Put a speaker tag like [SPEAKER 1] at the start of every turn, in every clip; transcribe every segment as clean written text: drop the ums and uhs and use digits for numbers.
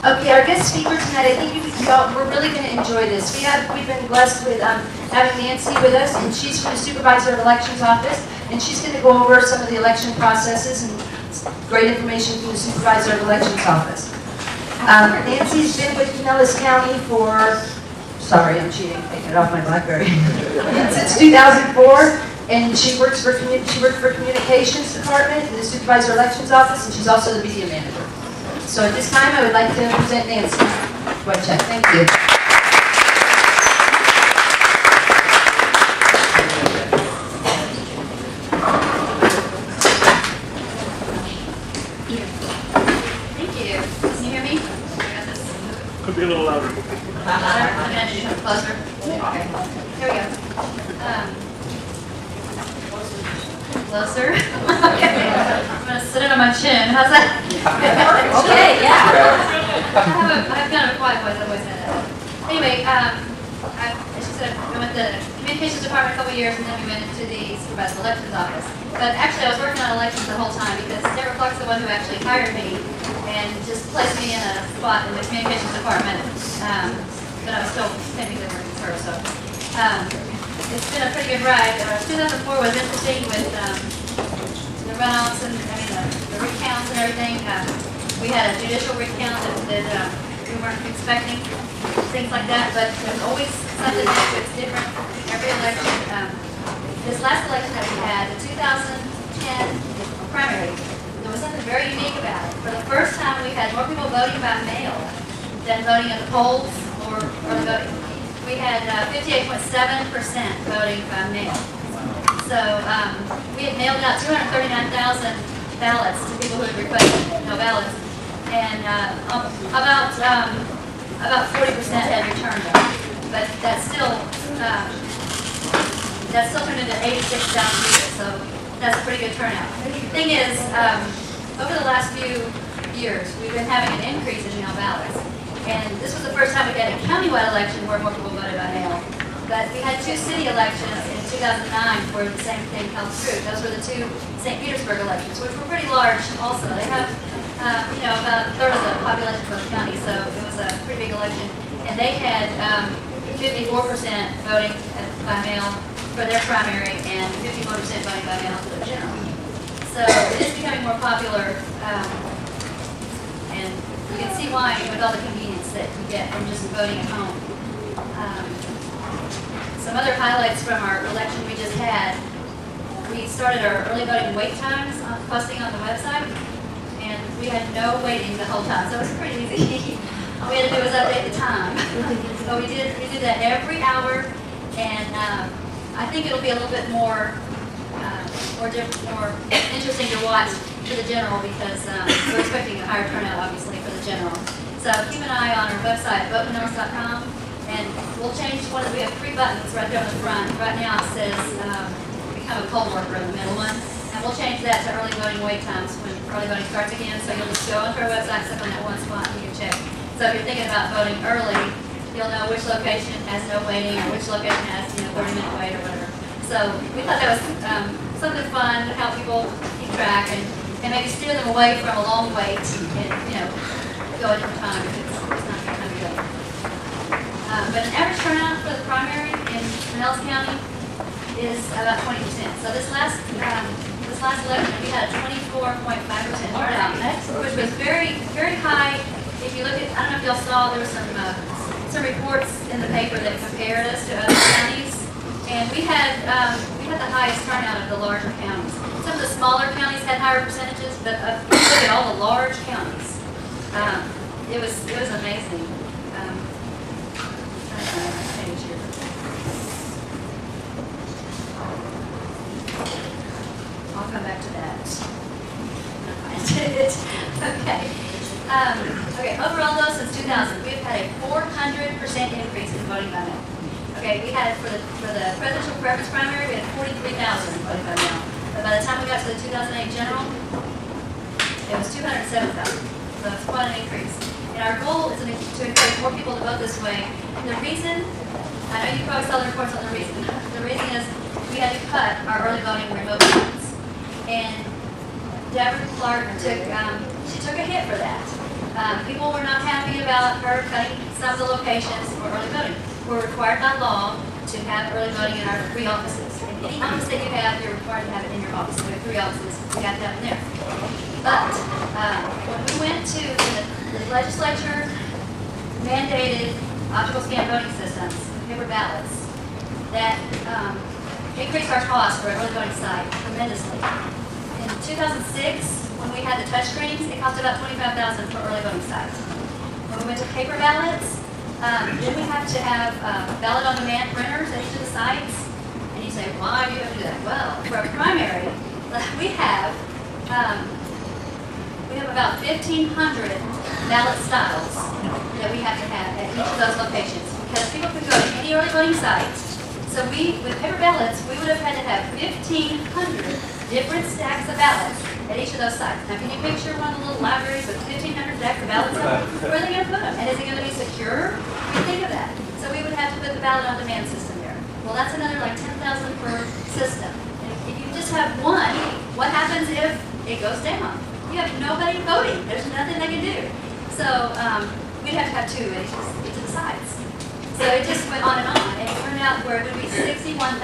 [SPEAKER 1] Okay, our guest speaker tonight, I think we're really going to enjoy this. We've been blessed with having Nancy with us, and she's from the Supervisor of Elections Office, and she's going to go over some of the election processes and great information from the Supervisor of Elections Office. Nancy's been with Pinellas County for, sorry, I'm cheating, taking it off my BlackBerry, since 2004, and she worked for Communications Department in the Supervisor of Elections Office, and she's also the media manager. So at this time, I would like to present Nancy Whitlock. Thank you.
[SPEAKER 2] Thank you. Can you hear me?
[SPEAKER 3] Could be a little louder.
[SPEAKER 2] I'm going to come closer. Okay. Here we go. Closer. Okay. I'm going to sit it on my chin. How's that? Okay, yeah. I've got a quiet voice. I've always had that. Anyway, as she said, I went to the Communications Department a couple years, and then we went into the Supervisor Elections Office. But actually, I was working on elections the whole time because Deborah Clark's the one who actually hired me and just placed me in a spot in the Communications Department. But I was still technically working for her, so. It's been a pretty good ride. 2004 was interesting with the runoffs and the recounts and everything. We had a judicial recount that we weren't expecting, things like that, but there's always something that's different every election. This last election that we had, the 2010 primary, there was something very unique about it. For the first time, we had more people voting by mail than voting at the polls or the voting. We had 58.7% voting by mail. So we had mailed out 239,000 ballots to people who had requested no ballots, and about 40% had returned them. But that's still turned into 86,000 people. So that's a pretty good turnout. The thing is, over the last few years, we've been having an increase in mail ballots. And this was the first time we had a countywide election where more people voted by mail. But we had two city elections in 2009 where the same thing held true. Those were the two St. Petersburg elections, which were pretty large also. They have, about a third of the population of the county, so it was a pretty big election. And they had 54% voting by mail for their primary and 54% voting by mail for their general. So it is becoming more popular, and you can see why with all the convenience that you get from just voting at home. Some other highlights from our election we just had. We started our early voting wait times posting on the website, and we had no waiting the whole time, so it was pretty easy. All we had to do was update the time. So we did that every hour, and I think it'll be a little bit more interesting to watch for the general because we're expecting a higher turnout, obviously, for the general. So keep an eye on our website, votepinellas.com, and we'll change one. We have 3 buttons right there on the front. Right now it says become a poll worker in the middle one, and we'll change that to early voting wait times when early voting starts again. So you'll just go onto our website, click on that one spot, and you can check. So if you're thinking about voting early, you'll know which location has no waiting or which location has 30-minute wait or whatever. So we thought that was something fun to help people keep track and maybe steer them away from a long wait and, go a different time if it's not your time to go. But an average turnout for the primary in Pinellas County is about 20%. So this last election, we had a 24.5% turnout, which was very, very high. If you look at, I don't know if y'all saw, there were some reports in the paper that compared us to other counties. And we had the highest turnout of the larger counties. Some of the smaller counties had higher percentages, but if you look at all the large counties, it was amazing. I'll come back to that. Okay. Overall, though, since 2000, we've had a 400% increase in voting by mail. Okay, we had for the presidential preference primary, we had 43,000 voting by mail. But by the time we got to the 2008 general, it was 207,000. So it's quite an increase. And our goal is to encourage more people to vote this way. And the reason, I know you probably saw the reports on the reason. The reason is we had to cut our early voting remote votes. And Deborah Clark took a hit for that. People were not happy about her cutting some of the locations for early voting. We're required by law to have early voting in our 3 offices. And any office that you have, you're required to have it in your office. We have 3 offices, we got to have them there. But when we went to the legislature mandated optical scan voting systems, paper ballots, that increased our cost for an early voting site tremendously. In 2006, when we had the touch screens, it cost about $25,000 for early voting sites. When we went to paper ballots, then we have to have ballot on demand printers at each of the sites. And you say, why do you have to do that? Well, for a primary, we have about 1,500 ballot styles that we have to have at each of those locations because people could go to any early voting sites. So with paper ballots, we would have had to have 1,500 different stacks of ballots at each of those sites. Now, can you picture one of the little libraries with 1,500 stacks of ballots on? Where are they going to put them? And is it going to be secure? We think of that. So we would have to put the ballot on demand system there. Well, that's another like $10,000 per system. And if you just have one, what happens if it goes down? You have nobody voting. There's nothing they can do. So we'd have to have 2 at each of the sites. So it just went on, and it turned out where it would be $61,000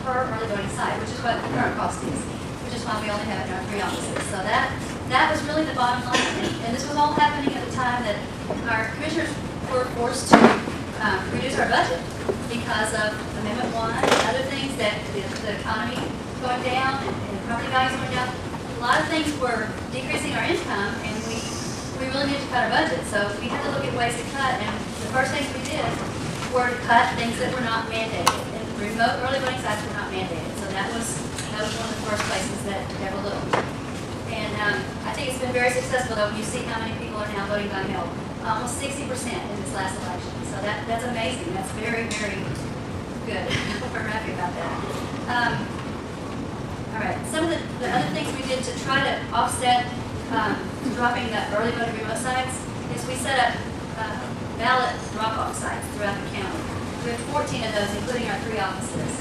[SPEAKER 2] per early voting site, which is what the current cost is, which is why we only have it in our 3 offices. So that was really the bottom line. And this was all happening at the time that our commissioners were forced to reduce our budget because of Amendment 1 and other things that the economy going down and property values going down. A lot of things were decreasing our income, and we really needed to cut our budget. So we had to look at ways to cut, and the first things we did were to cut things that were not mandated. And remote early voting sites were not mandated. So that was one of the first places that we looked. And I think it's been very successful, though, when you see how many people are now voting by mail. Almost 60% in this last election. So that's amazing. That's very, very good. We're happy about that. All right. Some of the other things we did to try to offset dropping the early voting remote sites is we set up ballot drop-off sites throughout the county. We have 14 of those, including our 3 offices.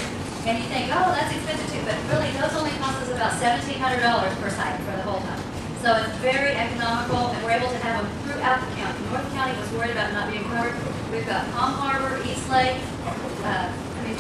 [SPEAKER 2] And you think, oh, that's expensive too, but really those only cost us about $1,700 per site for the whole time. So it's very economical, and we're able to have them throughout the county. North County was worried about not being covered. We've got Palm Harbor, East Lake,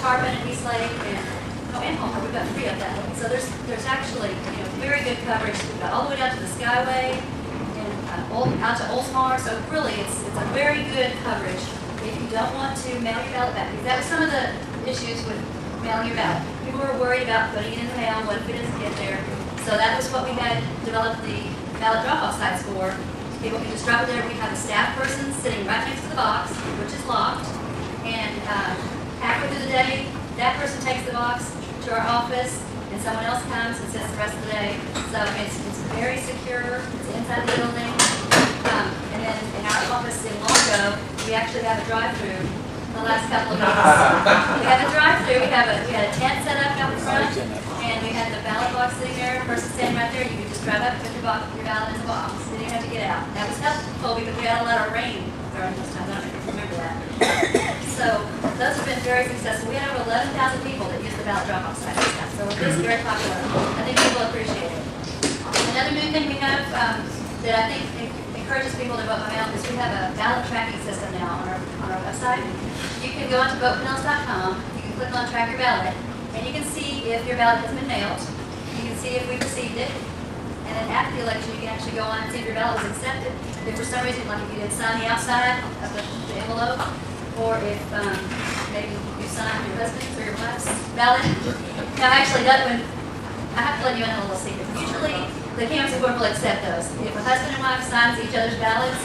[SPEAKER 2] Tarpon and East Lake, and Palm Harbor. We've got 3 of that. So there's actually very good coverage. We've got all the way down to the Skyway and out to Oldsmar. So really, it's a very good coverage if you don't want to mail your ballot back. Because that was some of the issues with mailing your ballot. People were worried about putting it in the mail. What if it doesn't get there? So that was what we had developed the ballot drop-off sites for. People can just drop it there. We have a staff person sitting right next to the box, which is locked. And halfway through the day, that person takes the box to our office, and someone else comes and sits the rest of the day. So it's very secure. It's inside the building. And then in our office in Largo, we actually have a drive-through the last couple of days. We have a drive-through. We had a tent set up out in front, and we had the ballot box sitting there. A person standing right there. You could just drive up, put your ballot in the box. You didn't have to get out. That was helpful because we had a lot of rain during those times. I don't know if you remember that. So those have been very successful. We had over 11,000 people that used the ballot drop-off site. So it's very popular. I think people appreciate it. Another new thing we have that I think encourages people to vote by mail is we have a ballot tracking system now on our website. You can go onto votepinellas.com. You can click on Track Your Ballot, and you can see if your ballot has been mailed. You can see if we received it. And then after the election, you can actually go on and see if your ballot was accepted. If for some reason, like if you didn't sign the outside of the envelope, or if maybe you signed your husband's or your wife's ballot. Now, actually, that one, I have to let you in a little secret. Usually, the canvassing board will accept those. If a husband and wife signs each other's ballots,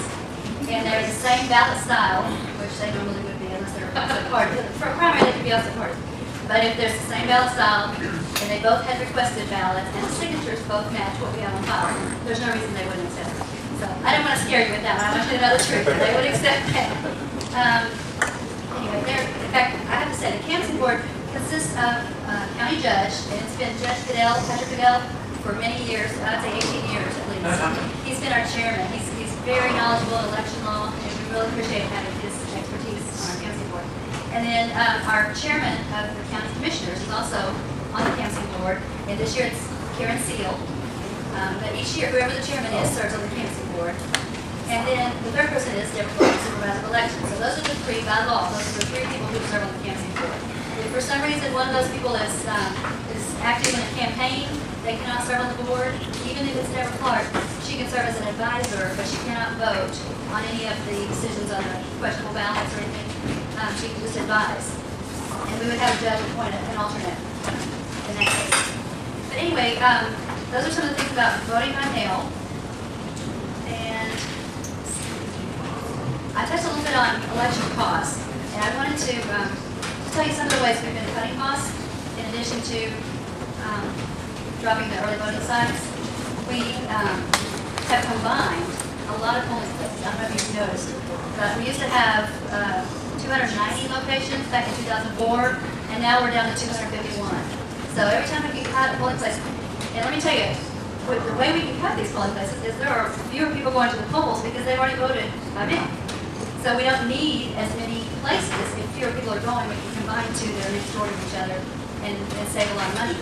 [SPEAKER 2] and they're the same ballot style, which they normally would be unless they're opposite parties. For a primary, they could be opposite parties. But if there's the same ballot style, and they both had requested ballots, and the signatures both match what we have on file, there's no reason they wouldn't accept it. So I didn't want to scare you with that one. I want you to know the truth. They would accept that. Anyway, in fact, I have to say, the canvassing board consists of a county judge, and it's been Judge Patrick Fidel, for many years, I'd say 18 years at least. He's been our chairman. He's very knowledgeable in election law, and we really appreciate having his expertise on our canvassing board. And then our chairman of the county commissioners is also on the canvassing board, and this year it's Karen Seal. But each year, whoever the chairman is serves on the canvassing board. And then the third person is Deborah Clark, Supervisor of Elections. So those are the three by law. Those are the three people who serve on the campaign board. If for some reason one of those people is active in a campaign, they cannot serve on the board. Even if it's Deborah Clark, she can serve as an advisor, but she cannot vote on any of the decisions on the questionable ballots or anything. She can just advise. And we would have a judge appoint an alternate in that case. But anyway, those are some of the things about voting by mail. And I touched a little bit on election costs. And I wanted to tell you some of the ways we've been cutting costs in addition to dropping the early voting sites. We have combined a lot of polling places. I don't know if you've noticed, but we used to have 290 locations back in 2004, and now we're down to 251. So every time we can cut a polling place, and let me tell you, the way we can cut these polling places is there are fewer people going to the polls because they've already voted by mail. So we don't need as many places. If fewer people are going, we can combine two that are next door to each other and save a lot of money.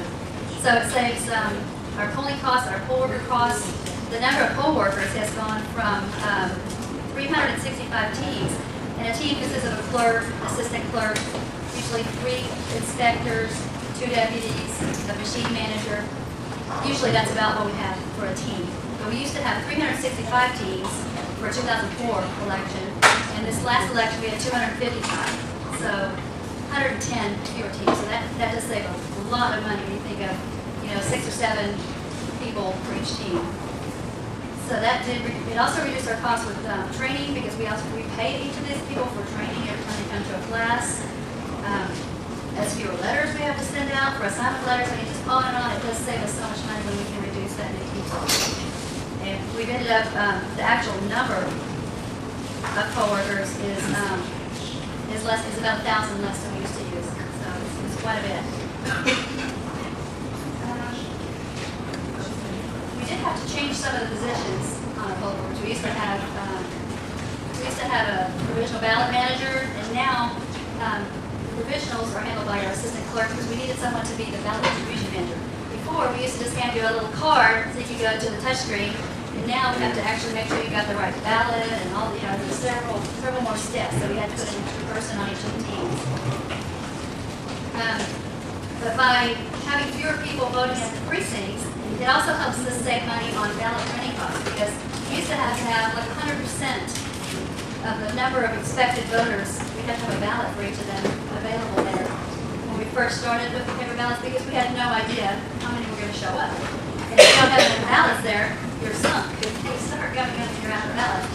[SPEAKER 2] So it saves our polling costs, our poll worker costs. The number of poll workers has gone from 365 teams. And a team consists of a clerk, assistant clerk, usually 3 inspectors, 2 deputies, a machine manager. Usually that's about what we have for a team. But we used to have 365 teams for 2004 election. And this last election we had 255. So 110 fewer teams. So that does save a lot of money when you think of, 6 or 7 people for each team. So that it also reduced our costs with training because we pay each of these people for training every time they come to a class. As fewer letters we have to send out for assignment letters, I mean, just on and on. It does save us so much money when we can reduce that many people. And we've ended up, the actual number of poll workers is about 1,000 less than we used to use. So it's quite a bit. We did have to change some of the positions on our poll workers. We used to have a provisional ballot manager, and now provisionals are handled by our assistant clerk because we needed someone to be the ballot distribution manager. Before, we used to just hand you a little card so you could go to the touch screen, and now we have to actually make sure you got the right ballot and all the, there's several more steps. So we had to put an extra person on each of the teams. But by having fewer people voting at the precincts, it also helps us save money on ballot printing costs because we used to have like 100% of the number of expected voters. We had to have a ballot for each of them available there when we first started with the paper ballots because we had no idea how many were going to show up. And if you don't have enough ballots there, you're sunk because they start coming up and you're out of ballot.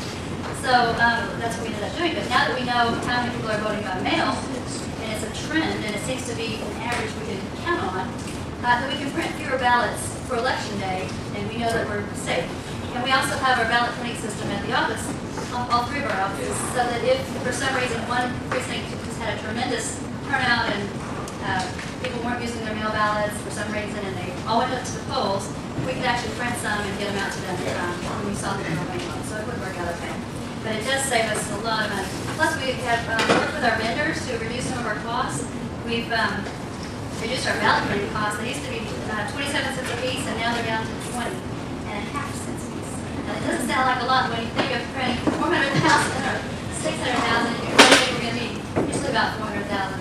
[SPEAKER 2] So that's what we ended up doing. But now that we know how many people are voting by mail, and it's a trend, and it seems to be an average we can count on, that we can print fewer ballots for election day, and we know that we're safe. And we also have our ballot printing system at the office, all 3 of our offices, so that if for some reason one precinct just had a tremendous turnout and people weren't using their mail ballots for some reason and they all went up to the polls, we could actually print some and get them out to them when we saw that they were going on. So it would work out okay. But it does save us a lot of money. Plus we have worked with our vendors to reduce some of our costs. We've reduced our ballot printing costs. They used to be 27 cents a piece, and now they're down to 20.5 cents a piece. Now, it doesn't sound like a lot when you think of printing 400,000 or 600,000. You're going to need usually about 400,000.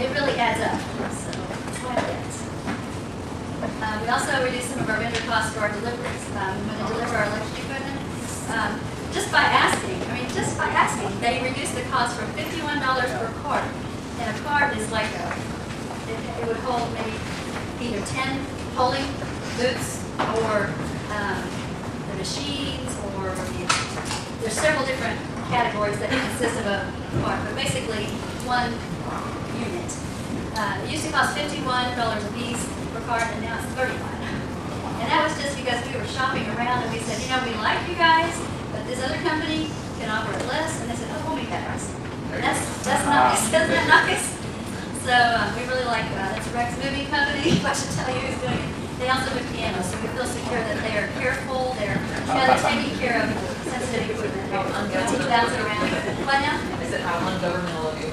[SPEAKER 2] It really adds up. So it's quite a bit. We also reduced some of our vendor costs for our deliveries. When they deliver our election equipment, just by asking, they reduced the cost from $51 per cart. And a cart is like it would hold maybe either 10 polling booths or the machines or there's several different categories that consist of a cart, but basically one unit. It used to cost $51 a piece per cart, and now it's $31. And that was just because we were shopping around and we said, we like you guys, but this other company can offer it less, and they said, oh, we'll make that price. That's nice. Isn't that nice? So we really like that's Rex Moving Company. I should tell you who's doing it. They also do pianos, so we feel secure that they are careful. They're taking care of sensitive equipment. They'll take bounce it around. What now?
[SPEAKER 4] Is it how ungovernmental of you?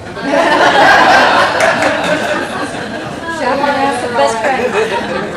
[SPEAKER 2] Best friend.